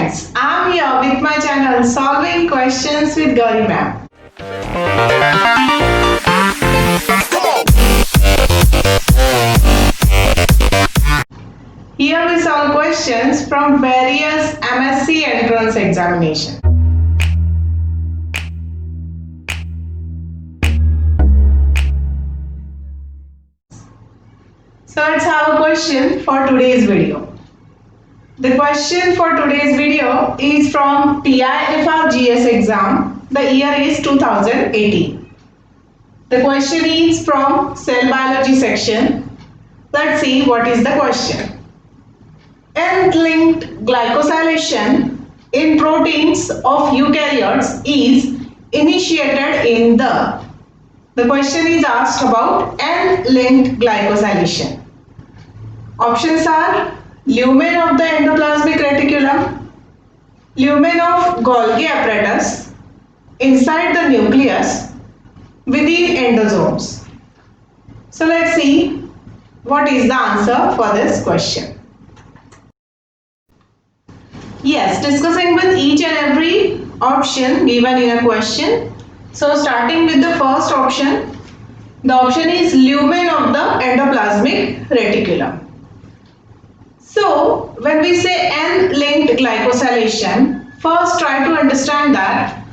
friends, I'm here with my channel Solving Questions with Gauri Ma'am. Here we solve questions from various MSc entrance examinations. So let's have a question for today's video. The question for today's video is from TIFR GS exam. The year is 2018. The question is from cell biology section. Let's see what is the question. End-linked glycosylation in proteins of eukaryotes is initiated in the question is asked about end-linked glycosylation. Options are lumen of the endoplasmic reticulum, lumen of Golgi apparatus, inside the nucleus, within endosomes. So let's see what is the answer for this question. Yes, discussing with each and every option given in a question. So starting with the first option, the option is lumen of the endoplasmic reticulum. So when we say end-linked glycosylation, first try to understand that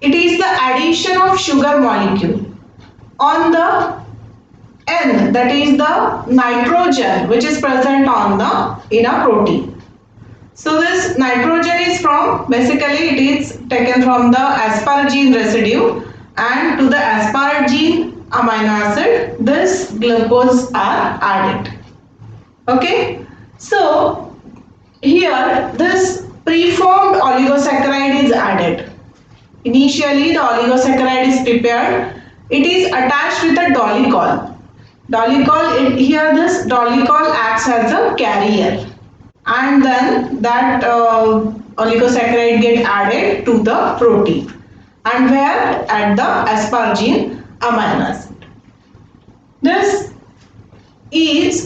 it is the addition of sugar molecule on the end, that is the nitrogen which is present on the in a protein. So this nitrogen is from, basically it is taken from the asparagine residue, and to the asparagine amino acid this glucose are added. Okay, so here this preformed oligosaccharide is added. Initially the oligosaccharide is prepared, it is attached with a dolicol. Here this dolicol acts as a carrier, and then that oligosaccharide get added to the protein, and where at the asparagine amino acid.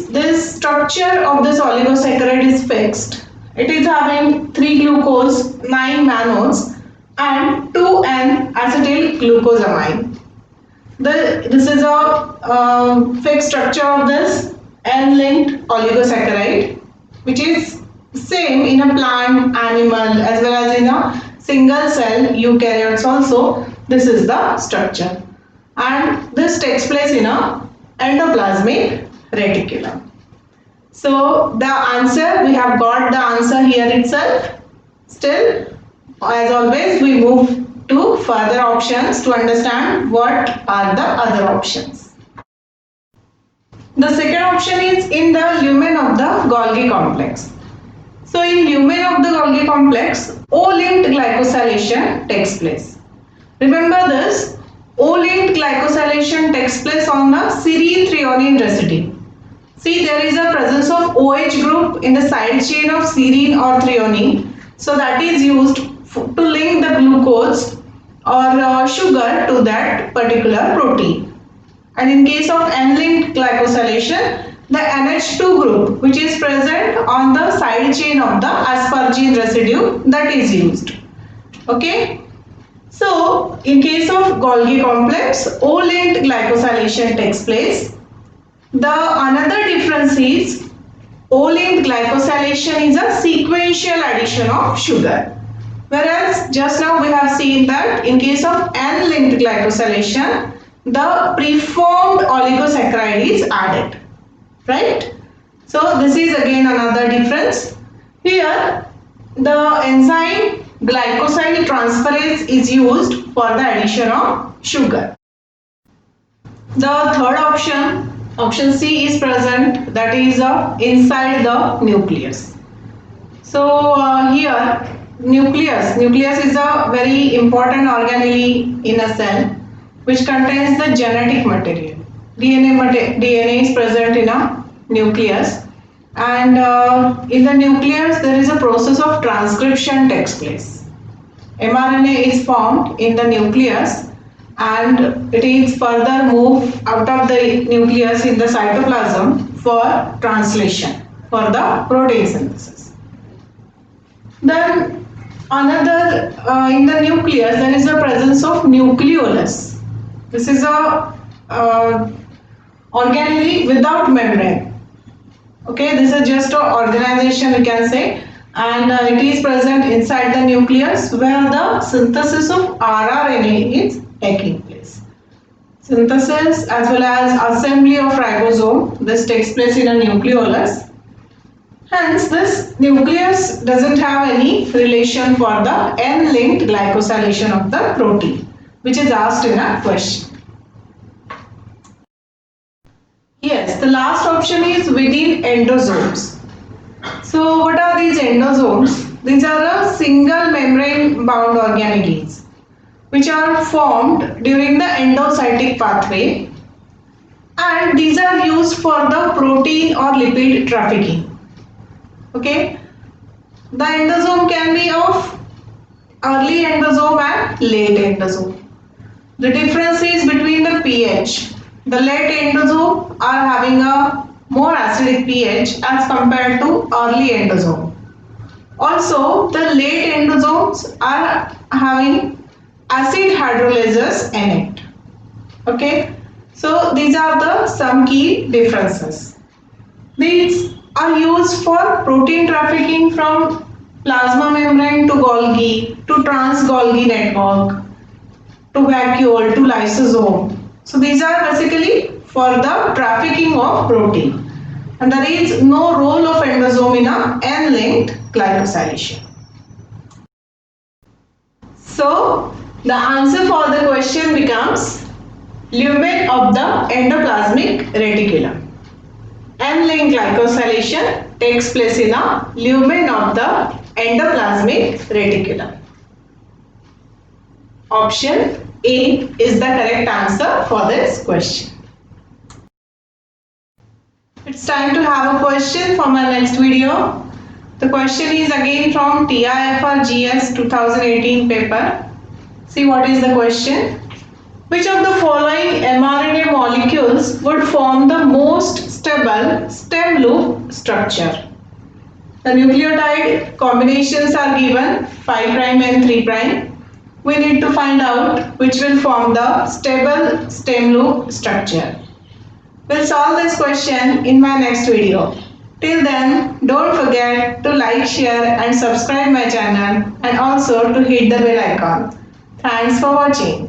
This structure of this oligosaccharide is fixed. It is having 3 glucose, 9 mannose and 2N acetyl glucosamine. This is a fixed structure of this end-linked oligosaccharide, which is same in a plant, animal as well as in a single cell eukaryotes also. This is the structure, and this takes place in a endoplasmic reticulum. So the answer, we have got the answer here itself. Still, as always, we move to further options to understand what are the other options. The second option is in the lumen of the Golgi complex. So in lumen of the Golgi complex, O-linked glycosylation takes place. Remember this, O-linked glycosylation takes place on the serine threonine residue. See, there is a presence of OH group in the side chain of serine or threonine. So that is used to link the glucose or sugar to that particular protein. And in case of end-linked glycosylation, the NH2 group which is present on the side chain of the asparagine residue, that is used. Okay. So in case of Golgi complex, O-linked glycosylation takes place. The another difference is O-linked glycosylation is a sequential addition of sugar, whereas just now we have seen that in case of N-linked glycosylation, the preformed oligosaccharide is added, right? So this is again another difference. Here the enzyme glycosyl transferase is used for the addition of sugar. The third option C is present, that is inside the nucleus. So here nucleus is a very important organelle in a cell which contains the genetic material. DNA is present in a nucleus, and in the nucleus there is a process of transcription takes place. mRNA is formed in the nucleus, and it is further moved out of the nucleus in the cytoplasm for translation, for the protein synthesis. Then another in the nucleus there is the presence of nucleolus. This is a organelle without membrane. Okay, this is just an organization we can say, and it is present inside the nucleus where the synthesis of rRNA is taking place. Synthesis as well as assembly of ribosome, this takes place in a nucleolus. Hence, this nucleus doesn't have any relation for the N-linked glycosylation of the protein, which is asked in a question. Yes, the last option is within endosomes. So, what are these endosomes? These are a single membrane bound organelles which are formed during the endocytic pathway, and these are used for the protein or lipid trafficking. Okay, the endosome can be of early endosome and late endosome. The difference is between the pH. The late endosome are having a more acidic pH as compared to early endosome. Also, the late endosomes are having acid hydrolases in it. Okay, so these are the some key differences. These are used for protein trafficking from plasma membrane to Golgi to trans-Golgi network to vacuole to lysosome. So these are basically for the trafficking of protein, and there is no role of endosome in a N-linked glycosylation. So the answer for the question becomes lumen of the endoplasmic reticulum. N-linked glycosylation takes place in a lumen of the endoplasmic reticulum. Option A is the correct answer for this question. It's time to have a question for my next video. The question is again from TIFR GS 2018 paper. See what is the question. Which of the following mRNA molecules would form the most stable stem loop structure? The nucleotide combinations are given 5' and 3'. We need to find out which will form the stable stem loop structure. We'll solve this question in my next video. Till then, don't forget to like, share and subscribe my channel, and also to hit the bell icon. Thanks for watching.